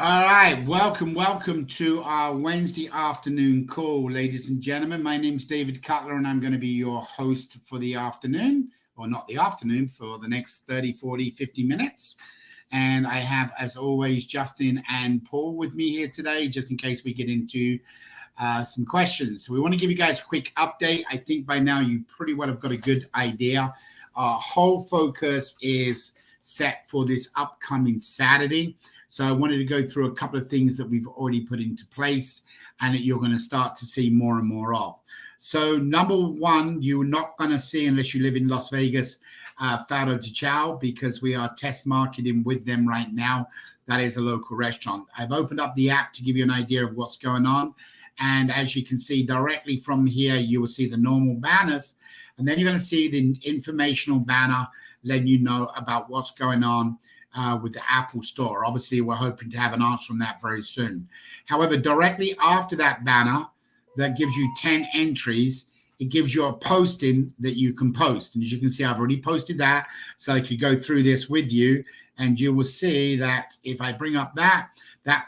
All right, welcome to our Wednesday afternoon call, ladies and gentlemen. My name's David Cutler, and I'm going to be your host for the afternoon, or not the afternoon, for the next 30, 40, 50 minutes. And I have, as always, Justin and Paul with me here today, just in case we get into some questions. So we want to give you guys a quick update. I think by now you pretty well have got a good idea. Our whole focus is set for this upcoming Saturday. So I wanted to go through a couple of things that we've already put into place and that you're going to start to see more and more of. So number one, you're not going to see, unless you live in Las Vegas, Fado de Chow, because we are test marketing with them right now. That is a local restaurant. I've opened up the app to give you an idea of what's going on. And as you can see directly from here, you will see the normal banners. And then you're going to see the informational banner letting you know about what's going on with the Apple Store. Obviously, we're hoping to have an answer on that very soon. However, directly after that banner, that gives you 10 entries. It gives you a posting that you can post. And as you can see, I've already posted that. So I could go through this with you. And you will see that if I bring up that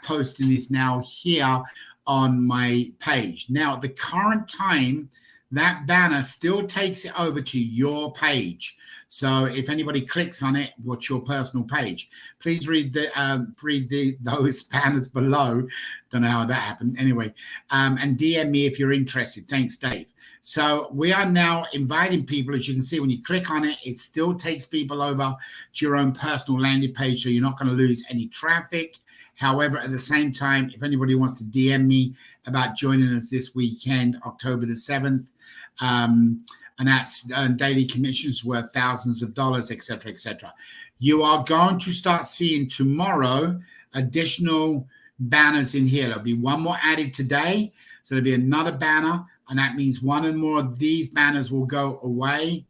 posting is now here on my page. Now, at the current time, that banner still takes it over to your page. So if anybody clicks on it, what's your personal page? Please read those banners below. Don't know how that happened. Anyway, and DM me if you're interested. Thanks, Dave. So we are now inviting people. As you can see, when you click on it, it still takes people over to your own personal landing page. So you're not going to lose any traffic. However, at the same time, if anybody wants to DM me about joining us this weekend, October the 7th, and that's daily commissions worth thousands of dollars, etc., etc. You are going to start seeing tomorrow additional banners in here. There'll be one more added today. So there'll be another banner, and that means one or more of these banners will go away.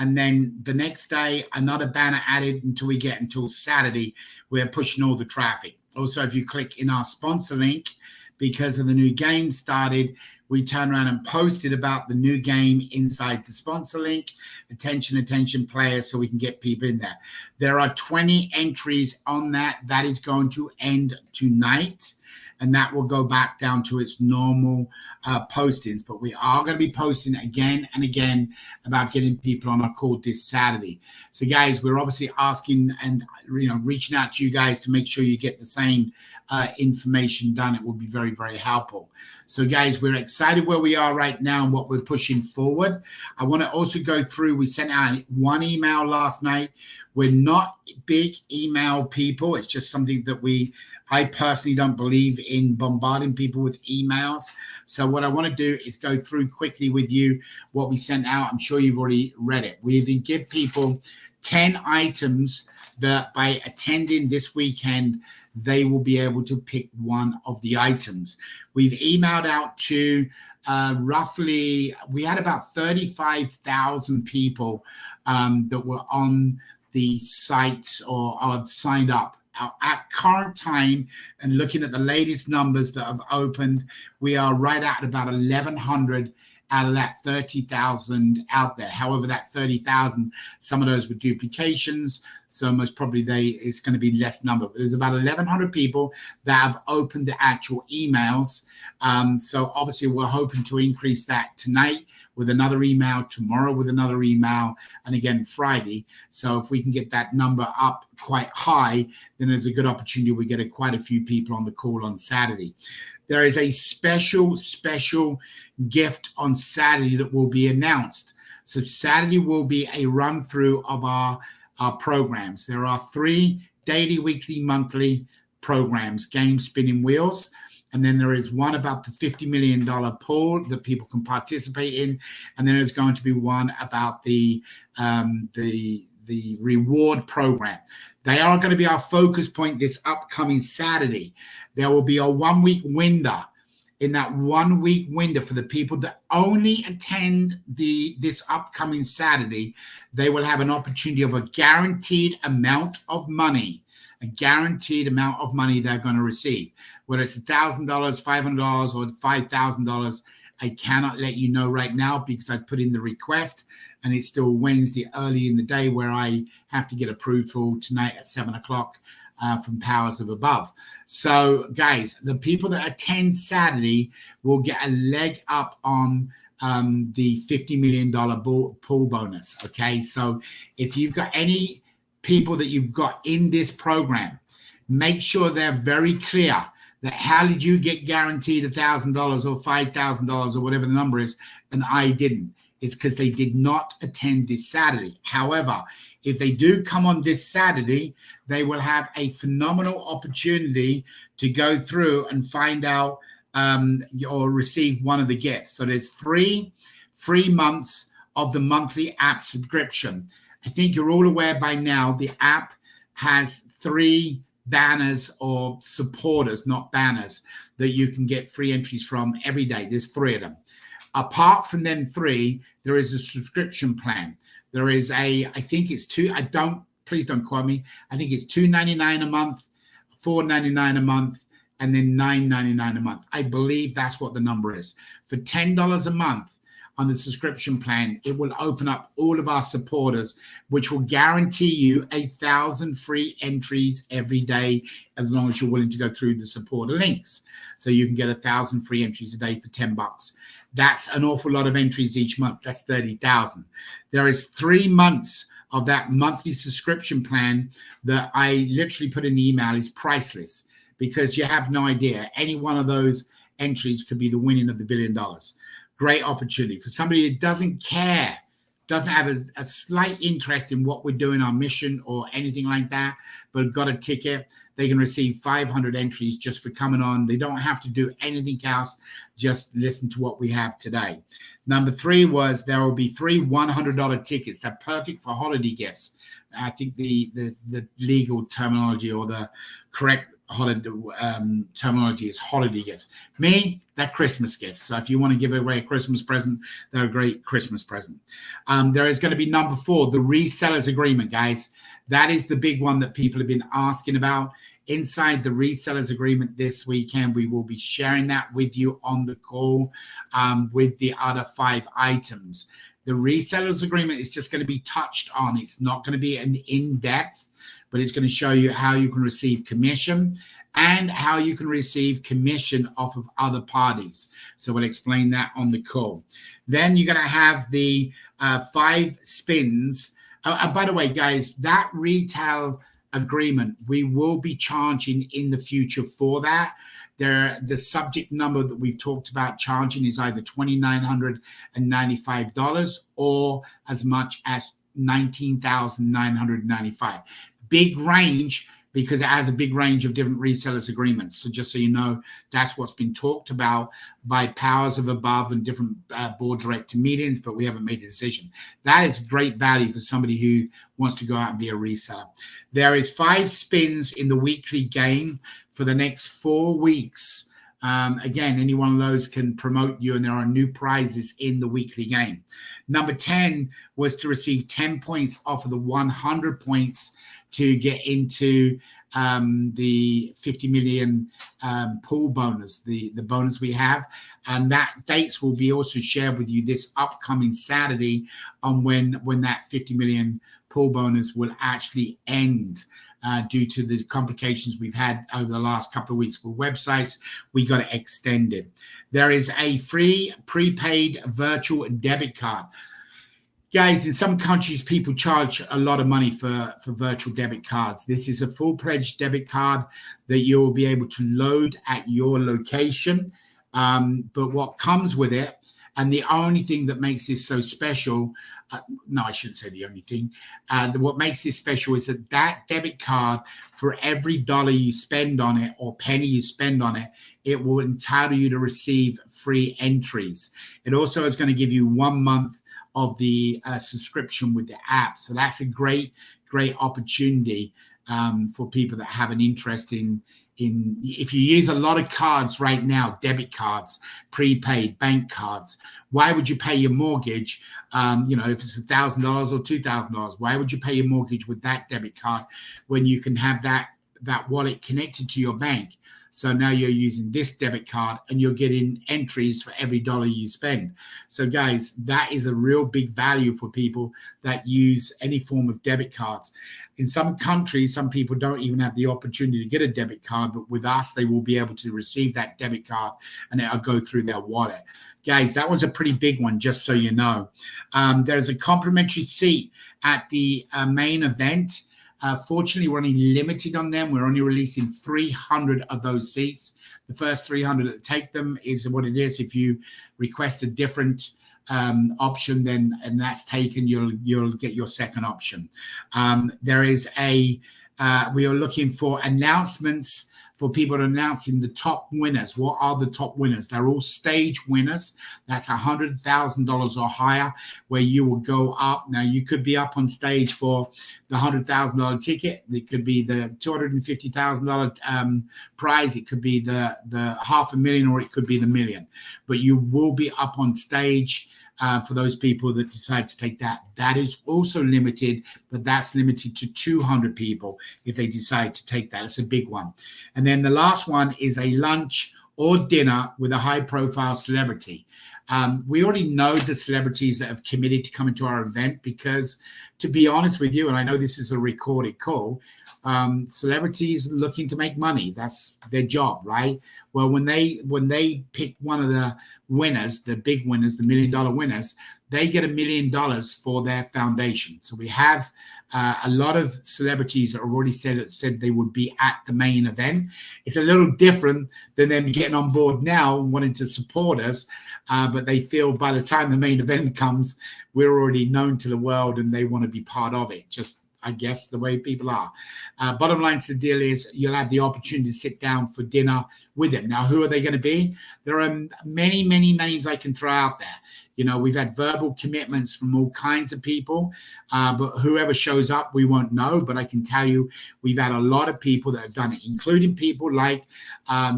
And then the next day, another banner added until Saturday. We're pushing all the traffic. Also, if you click in our sponsor link, because of the new game started, we turn around and posted about the new game inside the sponsor link. Attention players, so we can get people in there. There are 20 entries on that. That is going to end tonight, and that will go back down to its normal postings. But we are going to be posting again and again about getting people on a call this Saturday. So, guys, we're obviously asking and reaching out to you guys to make sure you get the same information done. It will be very, very helpful. So, guys, we're excited where we are right now and what we're pushing forward. I want to also go through. We sent out one email last night. We're not big email people. It's just something that I personally don't believe in bombarding people with emails. So what I want to do is go through quickly with you what we sent out. I'm sure you've already read it. We even give people 10 items that by attending this weekend, they will be able to pick one of the items. We've emailed out to roughly, we had about 35,000 people that were on the site or have signed up. At current time, and looking at the latest numbers that have opened, we are right at about 1,100 out of that 30,000 out there. However, that 30,000, some of those were duplications, so most probably it's going to be less number. But there's about 1,100 people that have opened the actual emails. So obviously we're hoping to increase that tonight with another email, tomorrow with another email, and again Friday. So if we can get that number up quite high, then there's a good opportunity we get quite a few people on the call on Saturday. There is a special gift on Saturday that will be announced. So Saturday will be a run through of our programs. There are 3 daily, weekly, monthly programs, game spinning wheels. And then there is one about the $50 million pool that people can participate in. And then there's going to be one about the reward program. They are going to be our focus point this upcoming Saturday. There will be a 1-week window. In that 1-week window for the people that only attend this upcoming Saturday, they will have an opportunity of a guaranteed amount of money. A guaranteed amount of money they're going to receive, whether it's $1,000, $500, or $5,000. I cannot let you know right now because I put in the request and it's still Wednesday early in the day where I have to get approved for tonight at 7 o'clock from Powers of Above. So guys, the people that attend Saturday will get a leg up on the $50 million pool bonus. Okay, so if you've got any people that you've got in this program, make sure they're very clear that how did you get guaranteed $1,000 or $5,000 or whatever the number is, and I didn't. It's because they did not attend this Saturday. However, if they do come on this Saturday, they will have a phenomenal opportunity to go through and find out or receive one of the gifts. So there's 3 free months of the monthly app subscription. I think you're all aware by now the app has 3 banners or supporters, not banners, that you can get free entries from every day. There's 3 of them. Apart from them 3, there is a subscription plan. There is I think it's 2, please don't quote me. I think it's $2.99 a month, $4.99 a month, and then $9.99 a month. I believe that's what the number is. For $10 a month on the subscription plan, it will open up all of our supporters, which will guarantee you 1,000 free entries every day, as long as you're willing to go through the supporter links. So you can get 1,000 free entries a day for $10. That's an awful lot of entries each month. That's 30,000. There is 3 months of that monthly subscription plan that I literally put in the email is priceless, because you have no idea. Any one of those entries could be the winning of the $1 billion. Great opportunity for somebody who doesn't care, doesn't have a slight interest in what we're doing, our mission or anything like that, but got a ticket. They can receive 500 entries just for coming on. They don't have to do anything else. Just listen to what we have today. Number 3 was there will be 3 $100 tickets. They're perfect for holiday gifts. I think the legal terminology or the correct holiday terminology is holiday gifts. Me, they're Christmas gifts. So if you want to give away a Christmas present, they're a great Christmas present. There is going to be number 4, the resellers agreement, guys. That is the big one that people have been asking about. Inside the resellers agreement this weekend, we will be sharing that with you on the call with the other 5 items. The resellers agreement is just going to be touched on. It's not going to be an in-depth, but it's going to show you how you can receive commission and how you can receive commission off of other parties. So we'll explain that on the call. Then you're going to have the 5 spins. By the way, guys, that retail agreement, we will be charging in the future for that. The subject number that we've talked about charging is either $2,995 or as much as $19,995. Big range, because it has a big range of different resellers agreements. So just so you know, that's what's been talked about by Powers of Above and different board director meetings, but we haven't made a decision. That is great value for somebody who wants to go out and be a reseller. There is 5 spins in the weekly game for the next 4 weeks. Again, any one of those can promote you, and there are new prizes in the weekly game. Number 10 was to receive 10 points off of the 100 points to get into the 50 million pool bonus, the bonus we have. And that dates will be also shared with you this upcoming Saturday on when that 50 million pool bonus will actually end. Due to the complications we've had over the last couple of weeks with websites, we got it extended. There is a free prepaid virtual debit card. Guys, in some countries, people charge a lot of money for virtual debit cards. This is a full-fledged debit card that you will be able to load at your location. But what comes with it, and the only thing that makes this so special, no, I shouldn't say the only thing. What makes this special is that debit card, for every dollar you spend on it or penny you spend on it, it will entitle you to receive free entries. It also is going to give you 1 month of the subscription with the app. So that's a great opportunity for people that have an interest in if you use a lot of cards right now, debit cards, prepaid bank cards, why would you pay your mortgage? If it's $1,000 or $2,000, why would you pay your mortgage with that debit card when you can have that that wallet connected to your bank. So now you're using this debit card and you're getting entries for every dollar you spend. So guys, that is a real big value for people that use any form of debit cards. In some countries, some people don't even have the opportunity to get a debit card, but with us, they will be able to receive that debit card and it'll go through their wallet. Guys, that was a pretty big one, just so you know. There's a complimentary seat at the main event. Fortunately, we're only limited on them. We're only releasing 300 of those seats. The first 300 that take them is what it is. If you request a different option, then and that's taken, you'll get your second option. There is we are looking for announcements for people announcing the top winners. What are the top winners? They're all stage winners. That's $100,000 or higher, where you will go up. Now, you could be up on stage for the $100,000 ticket. It could be the $250,000 prize. It could be the $500,000, or it could be the $1 million. But you will be up on stage for those people that decide to take that. That is also limited, but that's limited to 200 people if they decide to take that. It's a big one. And then the last one is a lunch or dinner with a high-profile celebrity. We already know the celebrities that have committed to coming to our event because, to be honest with you, and I know this is a recorded call, celebrities looking to make money. That's their job, right? Well, when they pick one of the winners, the big winners, the $1 million winners, they get $1 million for their foundation. So we have a lot of celebrities that have already said they would be at the main event. It's a little different than them getting on board now and wanting to support us. But they feel by the time the main event comes, we're already known to the world and they want to be part of it. Just, I guess, the way people are. Bottom line to the deal is you'll have the opportunity to sit down for dinner with them. Now, who are they going to be? There are many, many names I can throw out there. You know, we've had verbal commitments from all kinds of people, but whoever shows up, we won't know. But I can tell you, we've had a lot of people that have done it, including people like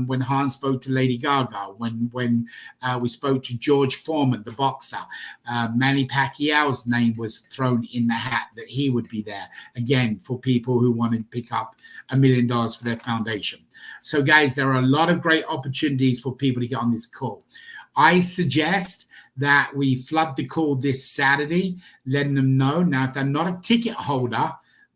when Hans spoke to Lady Gaga, when we spoke to George Foreman, the boxer. Manny Pacquiao's name was thrown in the hat that he would be there, again, for people who want to pick up $1 million for their foundation. So, guys, there are a lot of great opportunities for people to get on this call. I suggest that we flood the call this Saturday, letting them know. Now, if they're not a ticket holder,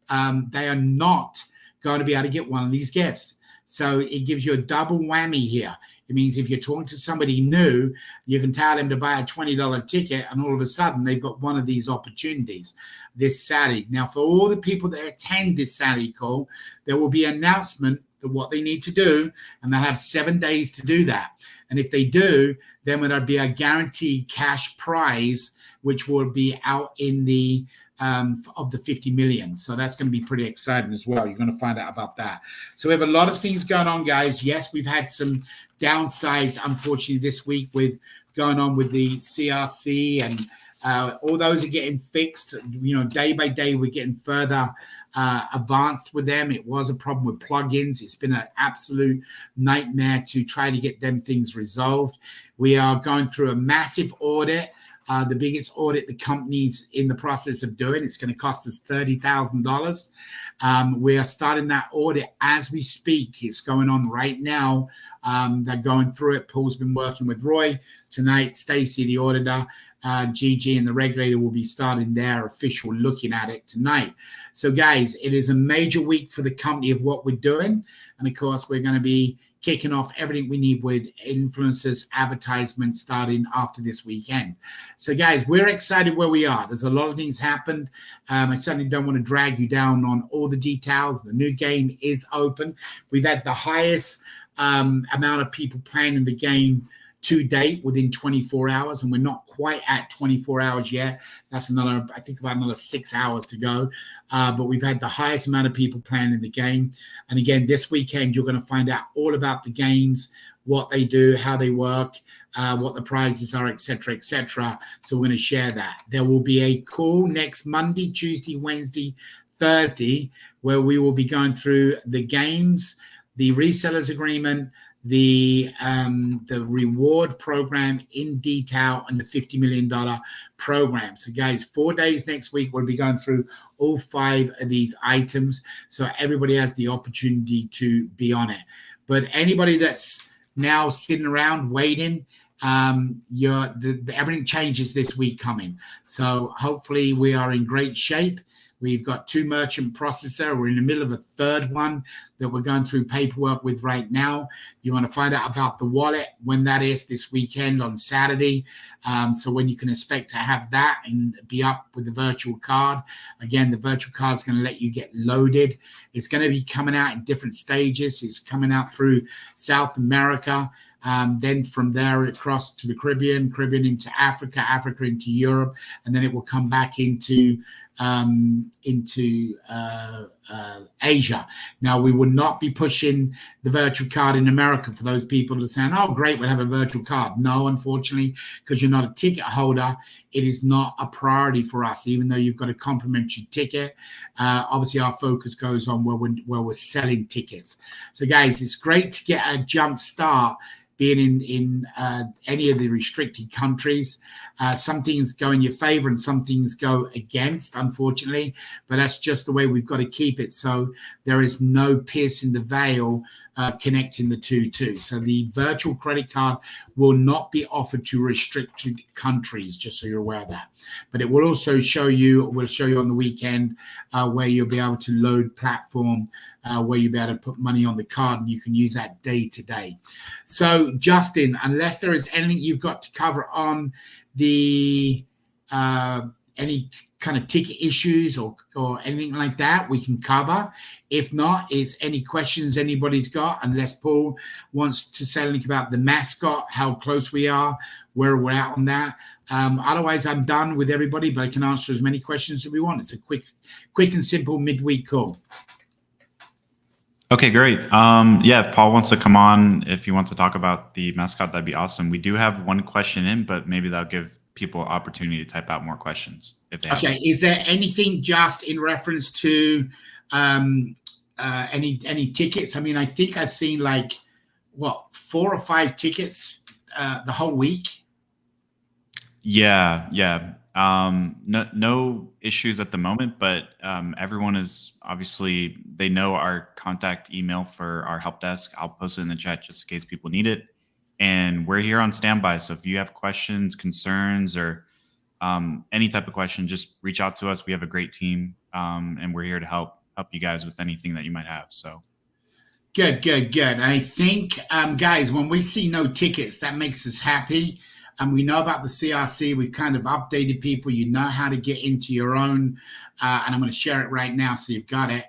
they are not going to be able to get one of these gifts. So it gives you a double whammy here. It means if you're talking to somebody new, you can tell them to buy a $20 ticket, and all of a sudden they've got one of these opportunities this Saturday. Now, for all the people that attend this Saturday call, there will be an announcement of what they need to do, and they'll have 7 days to do that. And if they do, then there'll be a guaranteed cash prize, which will be out in the of the 50 million. So that's going to be pretty exciting as well. You're going to find out about that. So we have a lot of things going on, guys. Yes, we've had some downsides, unfortunately, this week with going on with the CRC, and all those are getting fixed. You know, day by day, we're getting further advanced with them. It was a problem with plugins. It's been an absolute nightmare to try to get them things resolved. We are going through a massive audit, the biggest audit the company's in the process of doing. It's going to cost us $30,000. We are starting that audit as we speak. It's going on right now. They're going through it. Paul's been working with Roy tonight. Stacy, the auditor, Gigi, and the regulator will be starting their official looking at it tonight. So, guys, it is a major week for the company of what we're doing. And, of course, we're going to be kicking off everything we need with influencers, advertisement starting after this weekend. So, guys, we're excited where we are. There's a lot of things happened. I certainly don't want to drag you down on all the details. The new game is open. We've had the highest amount of people playing in the game to date within 24 hours, and we're not quite at 24 hours yet. That's another, I think, about another 6 hours to go. But we've had the highest amount of people playing in the game. And again, this weekend, you're going to find out all about the games, what they do, how they work, what the prizes are, et cetera, et cetera. So we're going to share that. There will be a call next Monday, Tuesday, Wednesday, Thursday, where we will be going through the games, the resellers agreement, the reward program in detail and the $50 million program. So guys, 4 days next week, we'll be going through all 5 of these items. So everybody has the opportunity to be on it. But anybody that's now sitting around waiting, everything changes this week coming. So hopefully we are in great shape. We've got 2 merchant processor. We're in the middle of a 3rd one that we're going through paperwork with right now. You want to find out about the wallet when that is this weekend on Saturday. So when you can expect to have that and be up with the virtual card. Again, the virtual card is going to let you get loaded. It's going to be coming out in different stages. It's coming out through South America. Then from there across to the Caribbean into Africa into Europe, and then it will come back into Asia. Now, we will not be pushing the virtual card in America for those people that are saying, oh, great, we'll have a virtual card. No, unfortunately, because you're not a ticket holder, it is not a priority for us, even though you've got a complimentary ticket. Obviously, our focus goes on where we're selling tickets. So, guys, it's great to get a jump start being in any of the restricted countries. Some things go in your favor and some things go against, unfortunately, but that's just the way we've got to keep it. So there is no piercing the veil connecting the two. So the virtual credit card will not be offered to restricted countries, just so you're aware of that. But it will also show you on the weekend where you'll be able to load platform, where you'll be able to put money on the card, and you can use that day to day. So Justin, unless there is anything you've got to cover on the any kind of ticket issues or anything like that, we can cover. If not, it's any questions anybody's got, unless Paul wants to say anything about the mascot, how close we are, where we're at on that. Otherwise, I'm done with everybody, but I can answer as many questions as we want. It's a quick and simple midweek call. Okay, great. Yeah, if Paul wants to come on, if he wants to talk about the mascot, that'd be awesome. We do have one question in, but maybe that'll give people opportunity to type out more questions if they have. Okay, is there anything just in reference to any tickets? I mean, I think I've seen 4 or 5 tickets the whole week. Yeah. No issues at the moment, but everyone is obviously, they know our contact email for our help desk. I'll post it in the chat just in case people need it. And we're here on standby. So if you have questions, concerns, or any type of question, just reach out to us. We have a great team, and we're here to help you guys with anything that you might have. So good. I think, guys, when we see no tickets, that makes us happy. And we know about the CRC. We've kind of updated people. You know how to get into your own, and I'm going to share it right now so you've got it.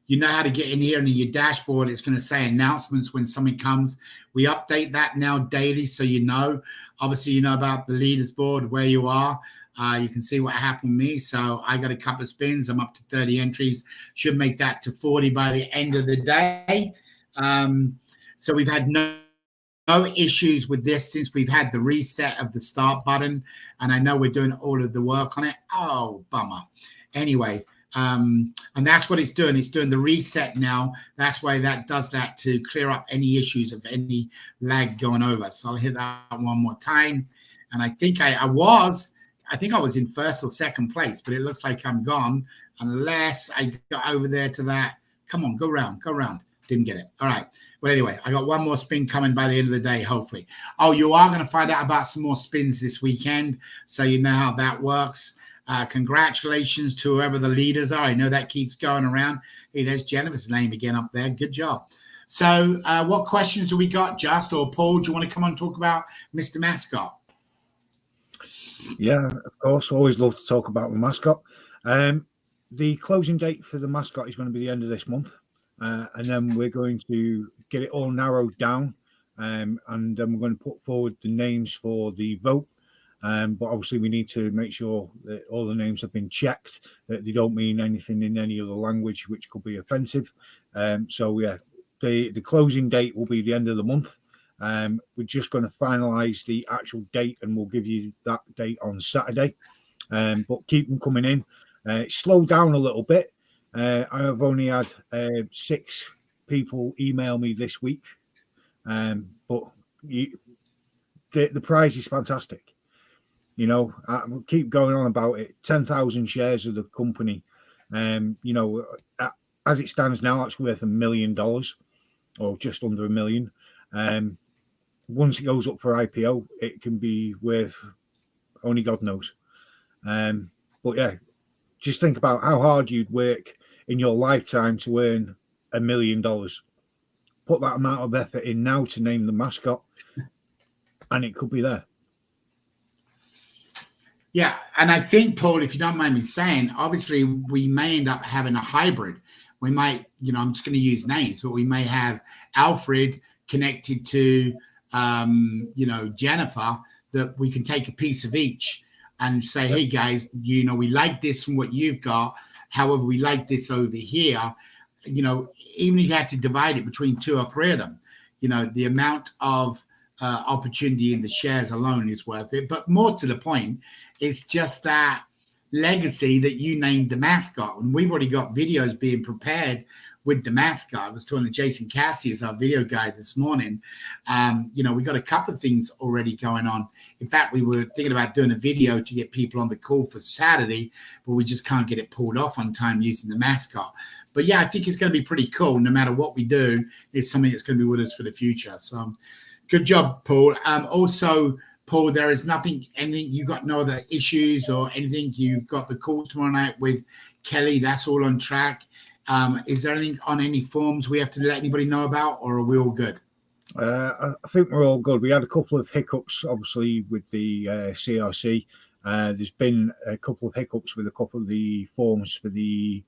You know how to get in here, and in your dashboard, it's going to say announcements when something comes. We update that now daily, so you know. Obviously, you know about the leaders board, where you are. You can see what happened with me. So I got a couple of spins. I'm up to 30 entries. Should make that to 40 by the end of the day. So we've had no issues with this since we've had the reset of the start button. And I know we're doing all of the work on it. Oh, bummer. Anyway, and that's what it's doing. It's doing the reset now. That's why that does that, to clear up any issues of any lag going over. So I'll hit that one more time. And I think I was in 1st or 2nd place, but it looks like I'm gone unless I got over there to that. Come on, go round. Didn't get it. All right. Well, anyway, I got one more spin coming by the end of the day, hopefully. Oh, you are going to find out about some more spins this weekend, so you know how that works. Congratulations to whoever the leaders are. I know that keeps going around. Hey, there's Jennifer's name again up there. Good job. So what questions do we got, Just or Paul? Do you want to come on and talk about Mr. Mascot? Yeah, of course. Always love to talk about the mascot. The closing date for the mascot is going to be the end of this month. And then we're going to get it all narrowed down. And then we're going to put forward the names for the vote. But obviously we need to make sure that all the names have been checked, that they don't mean anything in any other language which could be offensive. So yeah, the closing date will be the end of the month. We're just going to finalize the actual date, and we'll give you that date on Saturday. But keep them coming in. Slow down a little bit. I have only had 6 people email me this week. But the prize is fantastic. You know, I will keep going on about it. 10,000 shares of the company. You know, as it stands now, it's worth $1 million or just under $1 million. Once it goes up for IPO, it can be worth only God knows. But yeah, just think about how hard you'd work in your lifetime to earn $1 million. Put that amount of effort in now to name the mascot, and it could be there. Yeah, and I think, Paul, if you don't mind me saying, obviously we may end up having a hybrid. We might, you know, I'm just going to use names, but we may have Alfred connected to, you know, Jennifer, that we can take a piece of each and say, hey, guys, you know, we like this from what you've got. However, we like this over here. You know, even if you had to divide it between 2 or 3 of them, you know, the amount of opportunity in the shares alone is worth it. But more to the point, it's just that legacy that you named the mascot. And we've already got videos being prepared with the mascot. I was talking to Jason Cassie as our video guy this morning. You know, we got a couple of things already going on. In fact, we were thinking about doing a video to get people on the call for Saturday, but we just can't get it pulled off on time using the mascot. But yeah, I think it's going to be pretty cool. No matter what we do, it's something that's going to be with us for the future. So good job, Paul. Also, Paul, there is anything, you got no other issues or anything? You've got the call tomorrow night with Kelly. That's all on track. Is there anything on any forms we have to let anybody know about, or are we all good? I think we're all good. We had a couple of hiccups, obviously, with the CRC. There's been a couple of hiccups with a couple of the forms for the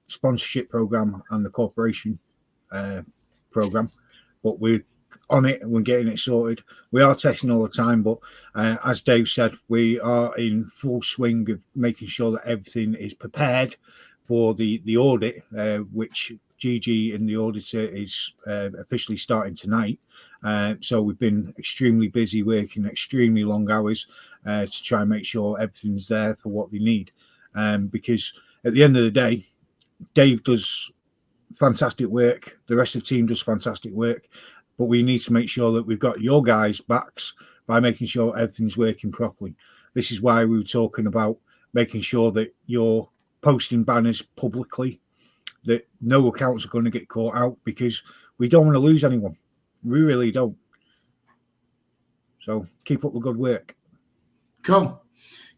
sponsorship program and the corporation program, but we're on it and we're getting it sorted. We are testing all the time, but as Dave said, we are in full swing of making sure that everything is prepared for the audit, which Gigi and the auditor is officially starting tonight. So we've been extremely busy, working extremely long hours to try and make sure everything's there for what we need. Because at the end of the day, Dave does fantastic work. The rest of the team does fantastic work. But we need to make sure that we've got your guys' backs by making sure everything's working properly. This is why we were talking about making sure that you're posting banners publicly, that no accounts are going to get caught out, because we don't want to lose anyone. We really don't. So keep up the good work. Cool.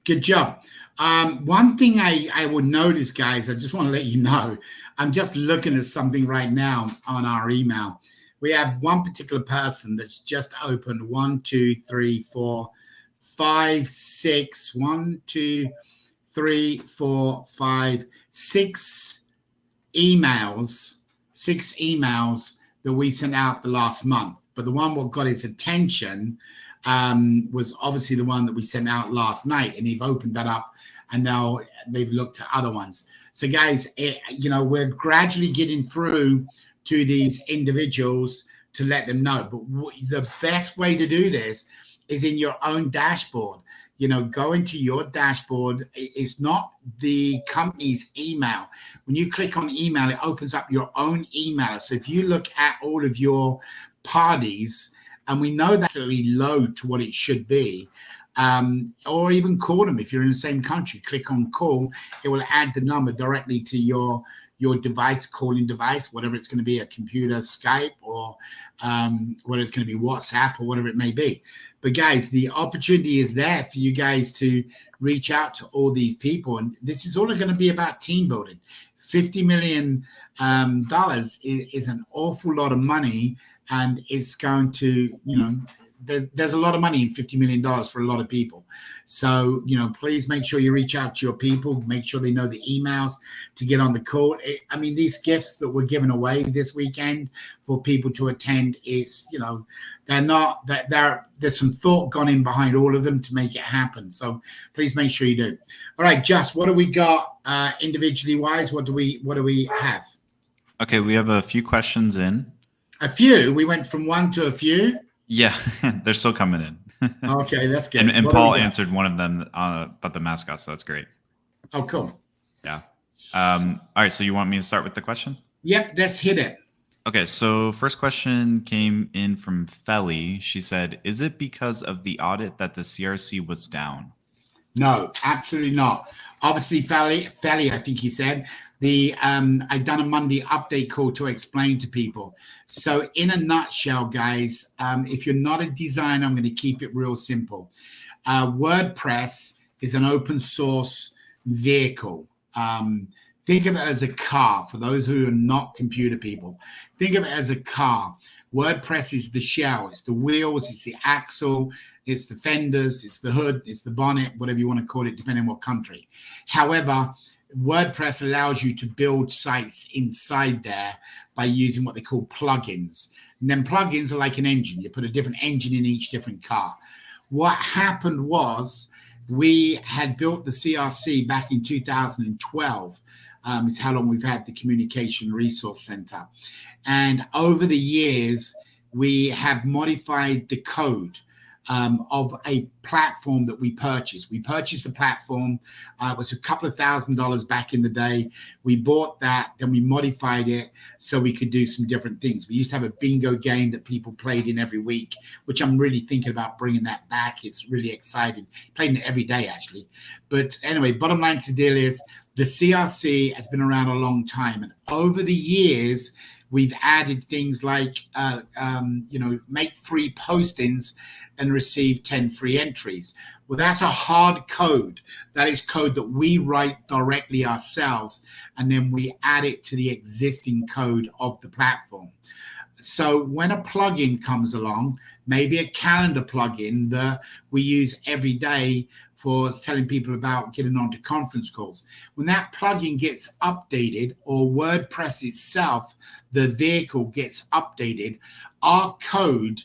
Good job. One thing I would notice, guys, I just want to let you know, I'm just looking at something right now on our email. We have one particular person that's just opened 1, 2, 3, 4, 5, 6, 1, 2, 3, 4, 5, 6 emails, 6 emails that we sent out the last month. But the one what got his attention was obviously the one that we sent out last night, and they've opened that up and now they've looked at other ones. So guys, you know, we're gradually getting through to these individuals to let them know. But the best way to do this is in your own dashboard. You know, go into your dashboard. It's not the company's email. When you click on email, it opens up your own email. So if you look at all of your parties, and we know that's really low to what it should be, or even call them if you're in the same country. Click on call. It will add the number directly to your device, calling device, whatever it's going to be, a computer, Skype, or whether it's going to be WhatsApp or whatever it may be. But guys, the opportunity is there for you guys to reach out to all these people. And this is all going to be about team building. $50 million is an awful lot of money. And it's going to, you know, there's a lot of money in $50 million for a lot of people. So, you know, please make sure you reach out to your people, make sure they know the emails to get on the call. I mean, these gifts that we're giving away this weekend for people to attend is, you know, there's some thought gone in behind all of them to make it happen. So please make sure you do. All right, Just, what do we got individually wise? What do we have? Okay, we have a few questions in. A few? We went from one to a few? Yeah, they're still coming in. Okay, that's good. And Paul answered one of them about the mascot, so that's great. Oh, cool. Yeah. All right, so you want me to start with the question? Yep, let's hit it. Okay, so first question came in from Felly. She said, "Is it because of the audit that the CRC was down?" No, absolutely not. Obviously, Felly, I think he said I've done a Monday update call to explain to people. So, in a nutshell, guys, if you're not a designer, I'm going to keep it real simple. WordPress is an open source vehicle. Think of it as a car. For those who are not computer people, think of it as a car. WordPress is the shell, it's the wheels, it's the axle, it's the fenders, it's the hood, it's the bonnet, whatever you want to call it, depending on what country. However, WordPress allows you to build sites inside there by using what they call plugins. And then plugins are like an engine. You put a different engine in each different car. What happened was we had built the CRC back in 2012. It's how long we've had the Communication Resource Center. And over the years, we have modified the code of a platform that we purchased. We purchased the platform. It was a couple of $1,000s back in the day. We bought that, then we modified it so we could do some different things. We used to have a bingo game that people played in every week, which I'm really thinking about bringing that back. It's really exciting. Playing it every day, actually. But anyway, bottom line to deal is the CRC has been around a long time. And over the years, we've added things like, make 3 postings and receive 10 free entries. Well, that's a hard code. That is code that we write directly ourselves, and then we add it to the existing code of the platform. So when a plugin comes along, maybe a calendar plugin that we use every day for telling people about getting onto conference calls. When that plugin gets updated, or WordPress itself, the vehicle gets updated, our code,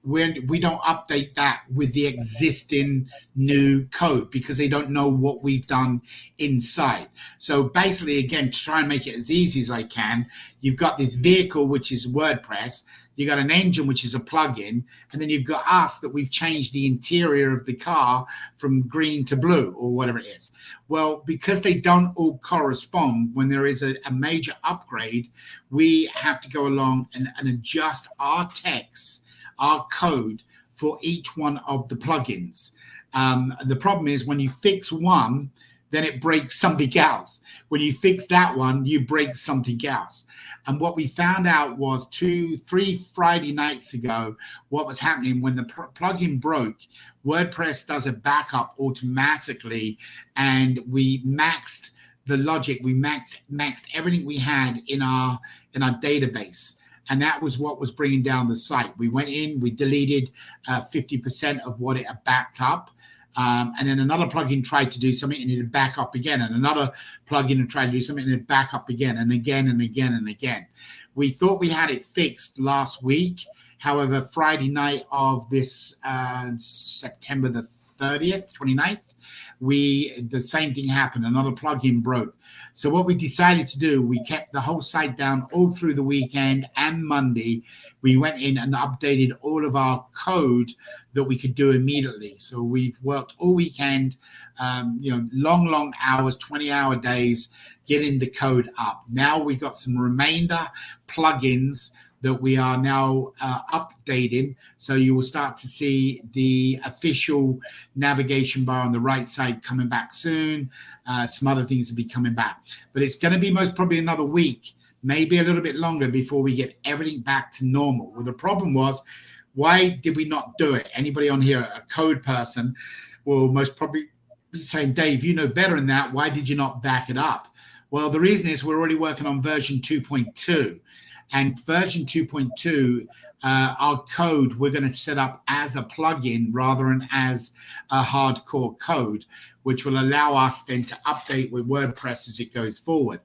when we don't update that with the existing new code because they don't know what we've done inside. So basically, again, to try and make it as easy as I can, you've got this vehicle, which is WordPress. You got an engine, which is a plugin, and then you've got us that we've changed the interior of the car from green to blue or whatever it is. Well, because they don't all correspond, when there is a major upgrade, we have to go along and adjust our text, our code for each one of the plugins. The problem is when you fix one, then it breaks something else. When you fix that one, you break something else. And what we found out was 2-3 Friday nights ago, what was happening when the plugin broke, WordPress does a backup automatically, and we maxed the logic. We maxed everything we had in our database. And that was what was bringing down the site. We went in, we deleted 50% of what it had backed up. And then another plugin tried to do something and it'd back up again. And another plugin would try to do something and it'd back up again and again and again and again. We thought we had it fixed last week. However, Friday night of this September the 30th, 29th, the same thing happened. Another plugin broke. So what we decided to do, we kept the whole site down all through the weekend and Monday. We went in and updated all of our code that we could do immediately. So we've worked all weekend, long hours, 20-hour days, getting the code up. Now we've got some remainder plugins that we are now updating. So you will start to see the official navigation bar on the right side coming back soon. Some other things will be coming back. But it's going to be most probably another week, maybe a little bit longer before we get everything back to normal. Well, the problem was, why did we not do it? Anybody on here, a code person, will most probably be saying, Dave, you know better than that. Why did you not back it up? Well, the reason is we're already working on version 2.2. And version 2.2, our code, we're going to set up as a plugin rather than as a hardcore code, which will allow us then to update with WordPress as it goes forward.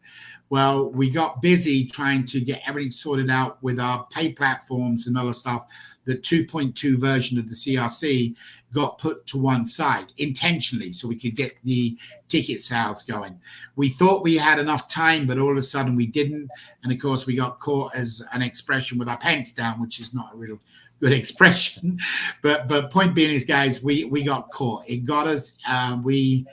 Well, we got busy trying to get everything sorted out with our pay platforms and other stuff. The 2.2 version of the CRC got put to one side intentionally so we could get the ticket sales going. We thought we had enough time, but all of a sudden we didn't. And of course, we got caught as an expression with our pants down, which is not a real good expression. But point being is, guys, we got caught. It got us. We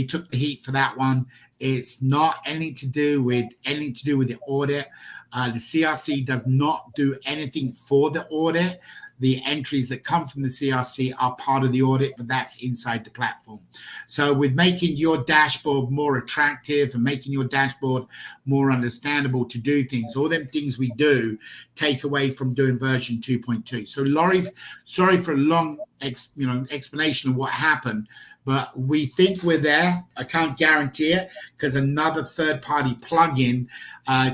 took the heat for that one. It's not anything to do with the audit. The CRC does not do anything for the audit. The entries that come from the CRC are part of the audit, but that's inside the platform. So with making your dashboard more attractive and making your dashboard more understandable to do things, all them things we do take away from doing version 2.2. So Laurie, sorry for a long explanation of what happened, but we think we're there. I can't guarantee it because another third-party plugin,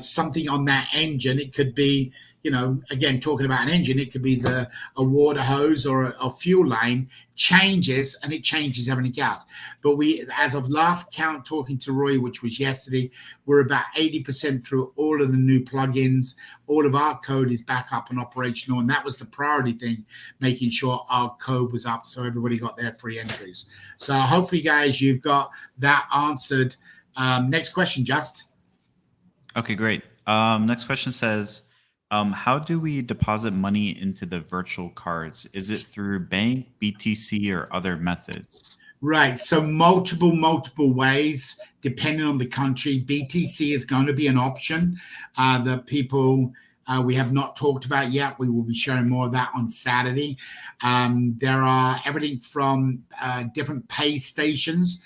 something on that engine, it could be, again, talking about an engine, it could be a water hose or a fuel line changes, and it changes everything else. But we, as of last count, talking to Roy, which was yesterday, we're about 80% through all of the new plugins. All of our code is back up and operational, and that was the priority thing, making sure our code was up so everybody got their free entries. So hopefully, guys, you've got that answered. Next question, Just. Okay, great. Next question says, how do we deposit money into the virtual cards? Is it through bank, BTC, or other methods? Right. So multiple ways, depending on the country. BTC is going to be an option that people we have not talked about yet. We will be sharing more of that on Saturday. There are everything from different pay stations,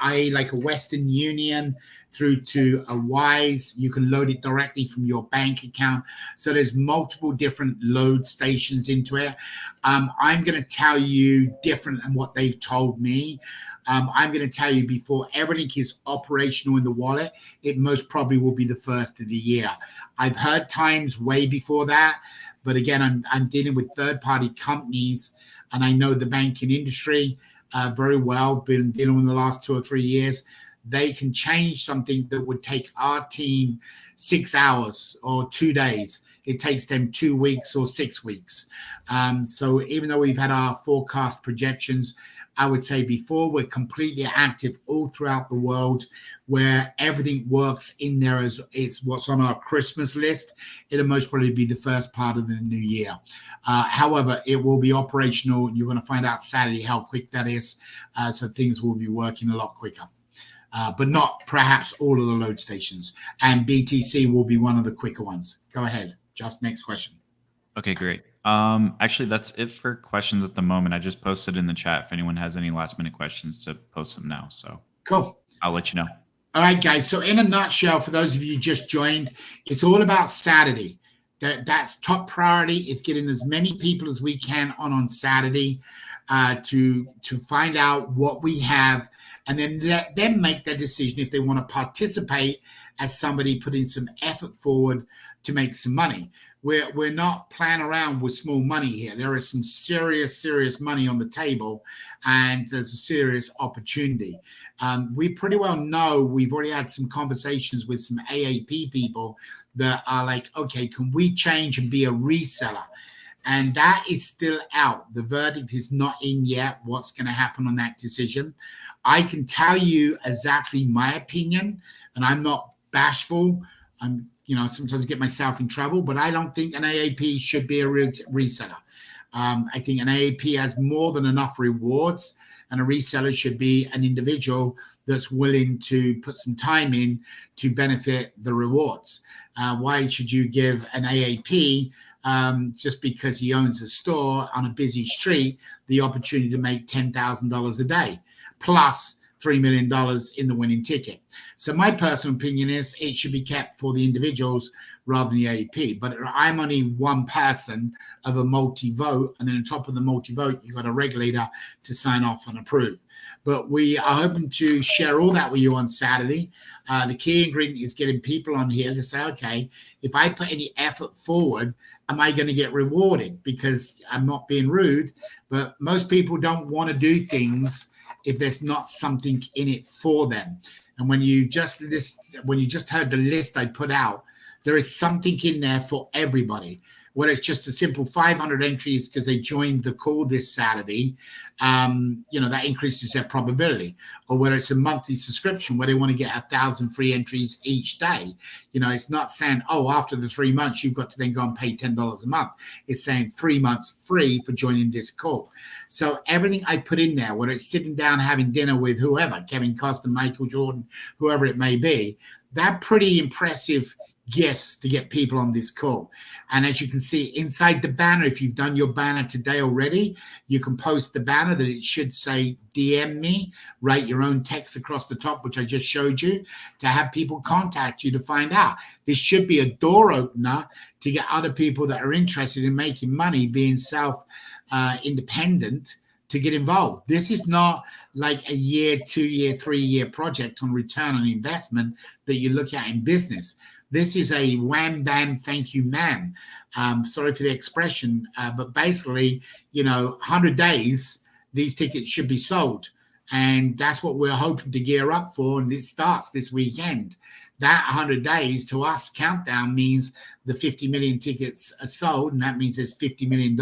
i.e. like a Western Union, through to a Wise. You can load it directly from your bank account. So there's multiple different load stations into it. I'm going to tell you different than what they've told me. I'm going to tell you before everything is operational in the wallet, it most probably will be the first of the year. I've heard times way before that, but again, I'm dealing with third-party companies, and I know the banking industry very well, been dealing with the last 2 or 3 years. They can change something that would take our team 6 hours or 2 days. It takes them 2 weeks or 6 weeks. So even though we've had our forecast projections, I would say before we're completely active all throughout the world, where everything works in there as it's what's on our Christmas list, it'll most probably be the first part of the new year. However, it will be operational. You're going to find out Saturday how quick that is. So things will be working a lot quicker. But not perhaps all of the load stations. And BTC will be one of the quicker ones. Go ahead. Just next question. Okay, great. Actually, that's it for questions at the moment. I just posted in the chat if anyone has any last minute questions to post them now. So cool. I'll let you know. All right, guys. So in a nutshell, for those of you just joined, it's all about Saturday. That's top priority. It's getting as many people as we can on Saturday to find out what we have, and then let them make their decision if they want to participate as somebody putting some effort forward to make some money. We're not playing around with small money here. There is some serious money on the table, and there's a serious opportunity. We pretty well know, we've already had some conversations with some AAP people that are like, okay, can we change and be a reseller? And that is still out. The verdict is not in yet. What's going to happen on that decision? I can tell you exactly my opinion, and I'm not bashful. I'm, sometimes I get myself in trouble, but I don't think an AAP should be a reseller. I think an AAP has more than enough rewards, and a reseller should be an individual that's willing to put some time in to benefit the rewards. Why should you give an AAP just because he owns a store on a busy street the opportunity to make $10,000 a day plus $3 million in the winning ticket? So my personal opinion is it should be kept for the individuals rather than the AAP. But I'm only one person of a multi-vote, and then on top of the multi-vote, you've got a regulator to sign off and approve. But we are hoping to share all that with you on Saturday. The key ingredient is getting people on here to say, okay, if I put any effort forward, am I going to get rewarded? Because I'm not being rude, but most people don't want to do things if there's not something in it for them. And when you just heard the list I put out, there is something in there for everybody. whether it's just a simple 500 entries because they joined the call this Saturday, that increases their probability. Or whether it's a monthly subscription where they want to get 1,000 free entries each day. It's not saying, after the 3 months, you've got to then go and pay $10 a month. It's saying 3 months free for joining this call. So everything I put in there, whether it's sitting down having dinner with whoever, Kevin Costner, Michael Jordan, whoever it may be, they're pretty impressive gifts to get people on this call. And as you can see inside the banner, if you've done your banner today already, you can post the banner that it should say DM me, write your own text across the top, which I just showed you, to have people contact you to find out. This should be a door opener to get other people that are interested in making money, being self-independent, to get involved. This is not like a year, 2 year, 3 year project on return on investment that you look at in business. This is a wham, bam, thank you, ma'am. Sorry for the expression, but basically, 100 days, these tickets should be sold. And that's what we're hoping to gear up for. And it starts this weekend. That 100 days to us countdown means the 50 million tickets are sold. And that means there's $50 million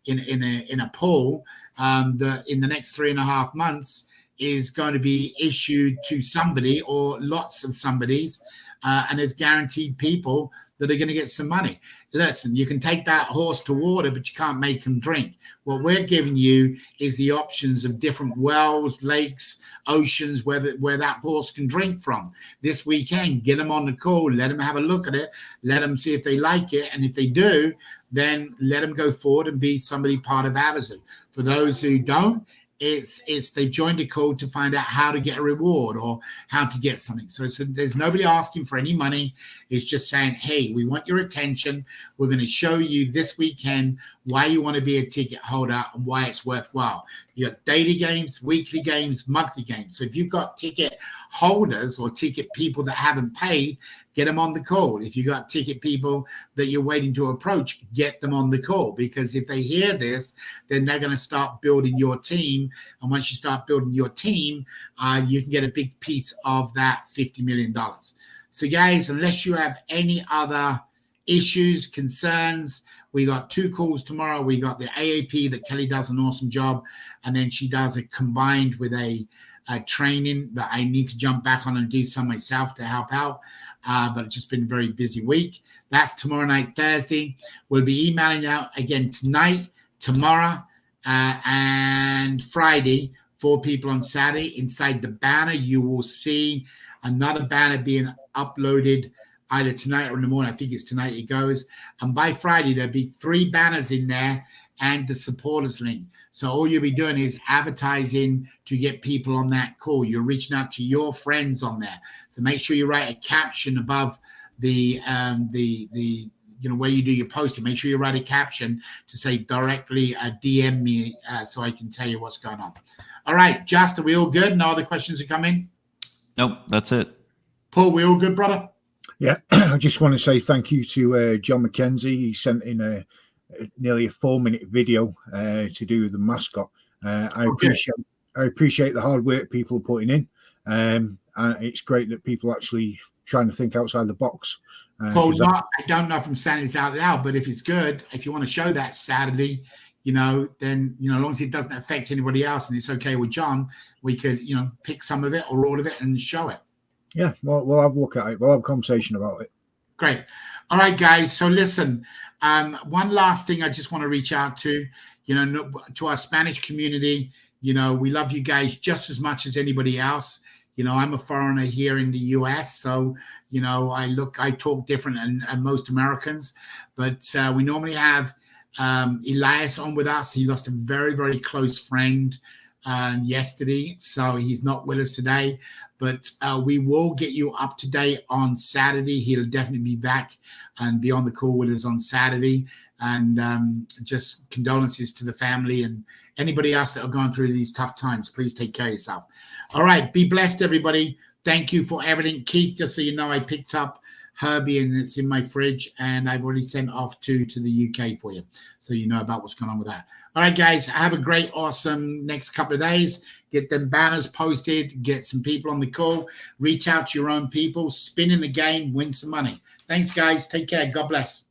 in a pool that in the next 3.5 months is going to be issued to somebody or lots of somebody's. And there's guaranteed people that are going to get some money. Listen, you can take that horse to water, but you can't make them drink. What we're giving you is the options of different wells, lakes, oceans, where that horse can drink from. This weekend, get them on the call, let them have a look at it, let them see if they like it. And if they do, then let them go forward and be somebody part of Avazoo. For those who don't, it's they joined a call to find out how to get a reward or how to get something. So there's nobody asking for any money. It's just saying, hey, we want your attention. We're going to show you this weekend why you want to be a ticket holder and why it's worthwhile. You got daily games, weekly games, monthly games. So if you've got ticket holders or ticket people that haven't paid, get them on the call. If you got ticket people that you're waiting to approach, get them on the call, because if they hear this, then they're going to start building your team. And once you start building your team, you can get a big piece of that $50 million. So guys, unless you have any other issues, concerns, we got 2 calls tomorrow. We got the AAP that Kelly does an awesome job. And then she does it combined with a training that I need to jump back on and do some myself to help out. But it's just been a very busy week. That's tomorrow night, Thursday. We'll be emailing out again tonight, tomorrow, and Friday for people on Saturday. Inside the banner, you will see another banner being uploaded either tonight or in the morning. I think it's tonight it goes. And by Friday, there'll be 3 banners in there and the supporters link. So all you'll be doing is advertising to get people on that call. You're reaching out to your friends on there. So make sure you write a caption above the where you do your posting. Make sure you write a caption to say directly DM me so I can tell you what's going on. All right, Justin, we all good? No other questions are coming? Nope, that's it. Paul, we all good, brother? Yeah, I just want to say thank you to John McKenzie. He sent in nearly a 4-minute video to do with the mascot. I appreciate the hard work people are putting in, and it's great that people are actually trying to think outside the box. Paul, I don't know if I'm saying this out loud, but if it's good, if you want to show that Saturday, then as long as it doesn't affect anybody else and it's okay with John, we could pick some of it or all of it and show it. Yeah, well, we'll have a look at it. We'll have a conversation about it. Great. All right, guys. So listen, one last thing I just want to reach out to, to our Spanish community. We love you guys just as much as anybody else. I'm a foreigner here in the US, so, I talk different than most Americans, but we normally have Elias on with us. He lost a very, very close friend yesterday, so he's not with us today. But we will get you up to date on Saturday. He'll definitely be back and be on the call with us on Saturday. And just condolences to the family and anybody else that are going through these tough times. Please take care of yourself. All right. Be blessed, everybody. Thank you for everything. Keith, just so you know, I picked up Herbie and it's in my fridge and I've already sent off to the UK for you. So you know about what's going on with that. All right, guys, have a great, awesome next couple of days. Get them banners posted, get some people on the call, reach out to your own people, spin in the game, win some money. Thanks, guys. Take care. God bless.